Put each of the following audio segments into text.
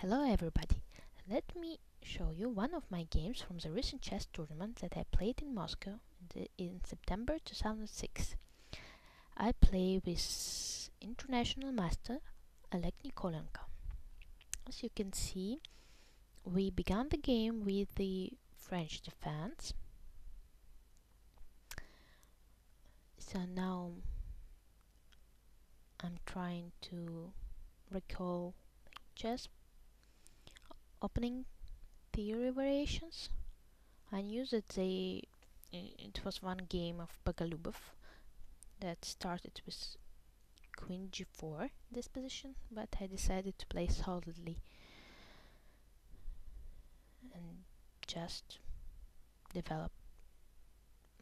Hello everybody, let me show you one of my games from the recent chess tournament that I played in Moscow in September 2006. I play with international master Alexandra Kosteniuk. As you can see, we began the game with the French defense. So now I'm trying to recall chess opening theory variations. I knew that it was one game of Boголюбов that started with Queen g4 this position, but I decided to play solidly and just develop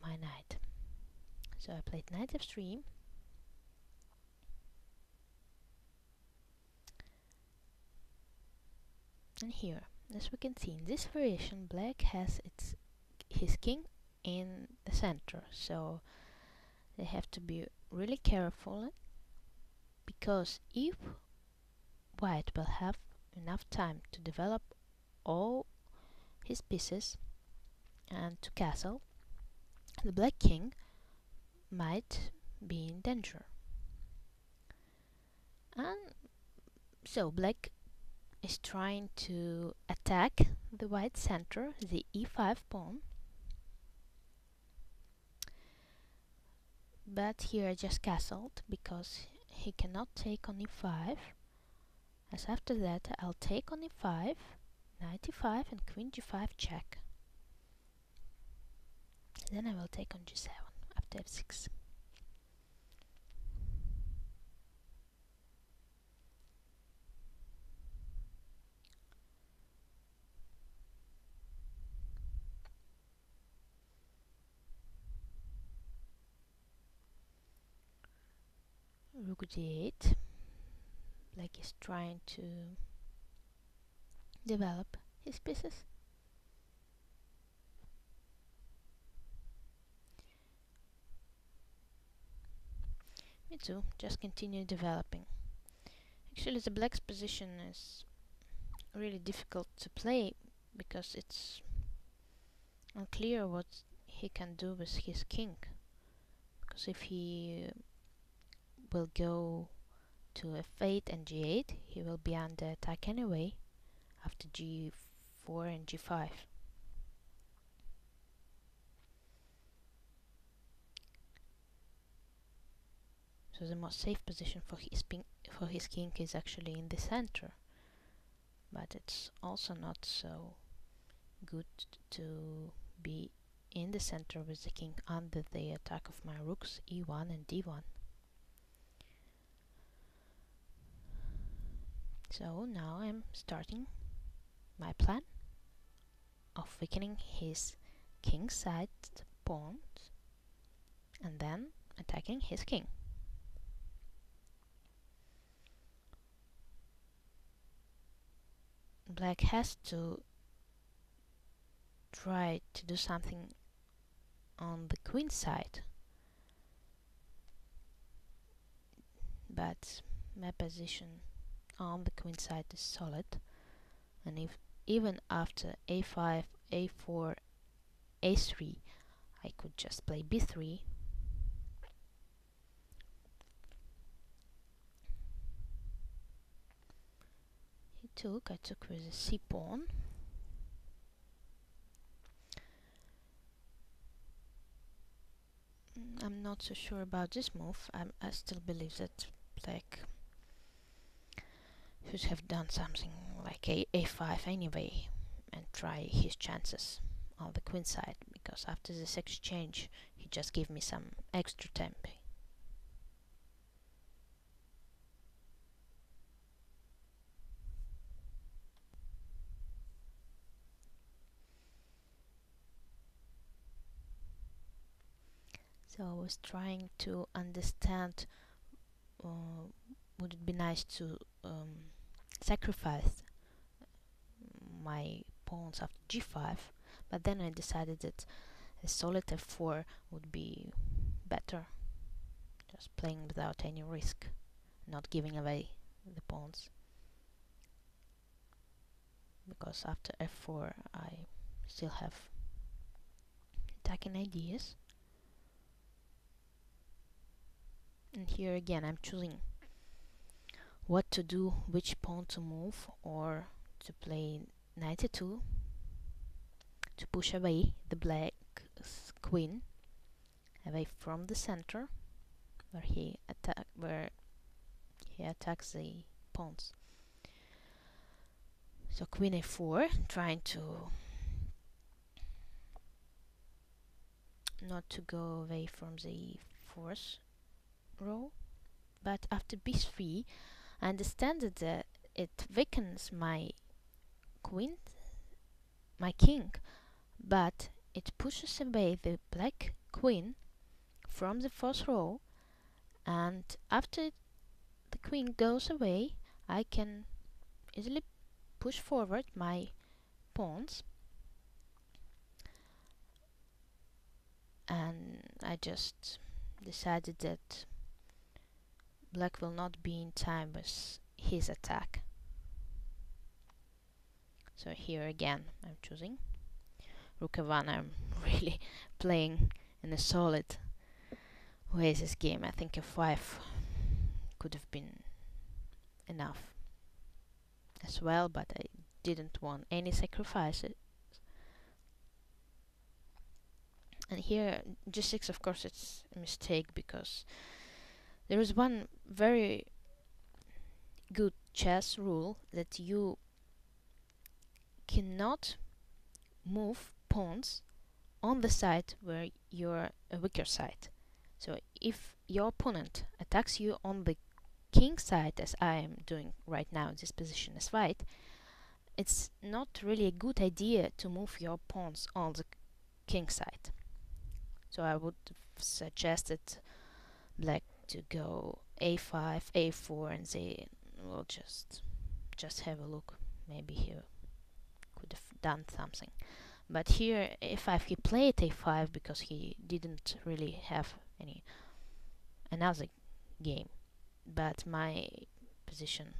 my knight. So I played knight f3, and here, as we can see in this variation, black has his king in the center, so they have to be really careful, because if white will have enough time to develop all his pieces and to castle, the black king might be in danger. And so black is trying to attack the white center, the e5 pawn, but here I just castled because he cannot take on e5, as after that I'll take on e5, knight e5 and queen g5 check. Then I will take on g7 after f6. Rook d8. Black is trying to develop his pieces. Me too, just continue developing. Actually, the black's position is really difficult to play because it's unclear what he can do with his king. Because if he will go to f8 and g8, he will be under attack anyway after g4 and g5. So the most safe position for his king is actually in the center, but it's also not so good to be in the center with the king under the attack of my rooks e1 and d1. So now I'm starting my plan of weakening his king side pawns and then attacking his king. Black has to try to do something on the queen side, but my position on the queen side is solid, and if even after a5, a4, a3 I could just play b3. I took with the c pawn. I'm not so sure about this move. I still believe that black should have done something like a5 anyway and try his chances on the queen side, because after this exchange he just gave me some extra tempo. So I was trying to understand, would it be nice to sacrifice my pawns after g5, but then I decided that a solid f4 would be better, just playing without any risk, not giving away the pawns. because after f4 I still have attacking ideas. And here again I'm choosing what to do, which pawn to move, or to play knight e2 to push away the black queen away from the center where he attacks the pawns. So queen a4, trying to not to go away from the fourth row, but after b3 I understand that it weakens my queen, my king, but it pushes away the black queen from the fourth row, and after the queen goes away I can easily push forward my pawns, and I just decided that black will not be in time with his attack. So here again I'm choosing rook a1. I'm really playing in a solid way this game. I think f5 could have been enough as well, but I didn't want any sacrifices. And here g6, of course, it's a mistake, because there is one very good chess rule that you cannot move pawns on the side where you're a weaker side. So if your opponent attacks you on the king side, as I am doing right now in this position as white, it's not really a good idea to move your pawns on the king side. So I would have suggested black to go a5, a4, and they will just have a look. Maybe he could have done something. But here a5, he played a5 because he didn't really have another game. But my position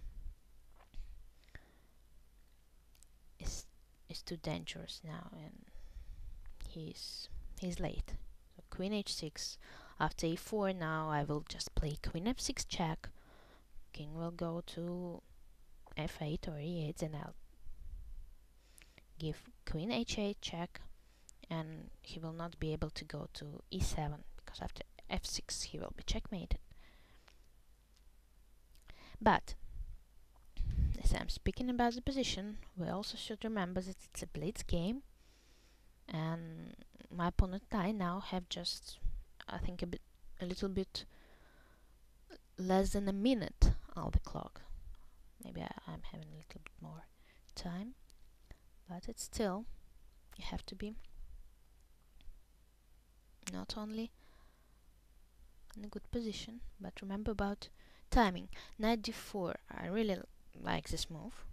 is too dangerous now, and he's late. So queen h6. After a4, now I will just play queen f6 check. King will go to f8 or e8, then I'll give queen h8 check, and he will not be able to go to e7, because after f6 he will be checkmated. But as I'm speaking about the position, we also should remember that it's a blitz game, and my opponent and I now have just, I think, a little bit less than a minute on the clock. Maybe I'm having a little bit more time, but it's still, you have to be not only in a good position, but remember about timing. Knight d4, I really like this move,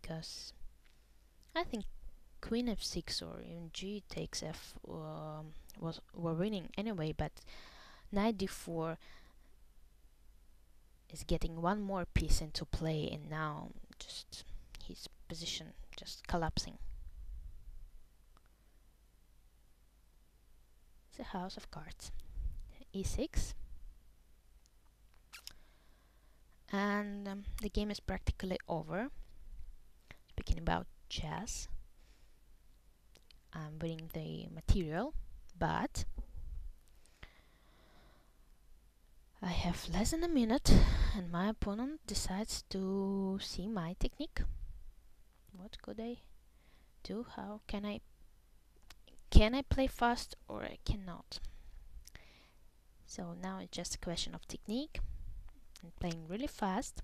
because I think queen f6 or even g takes f were winning anyway, but knight d4 is getting one more piece into play, and now just his position just collapsing. It's a house of cards. e6, and the game is practically over. Speaking about chess, I'm winning the material, but I have less than a minute, and my opponent decides to see my technique. What could I do? How can I play fast, or I cannot? So now it's just a question of technique and playing really fast.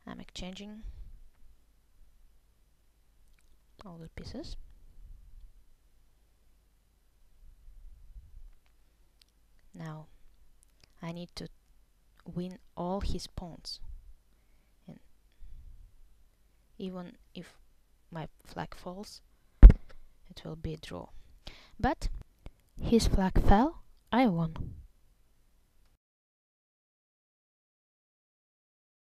I'm exchanging all the pieces. Now I need to win all his pawns, and even if my flag falls, it will be a draw. But his flag fell, I won.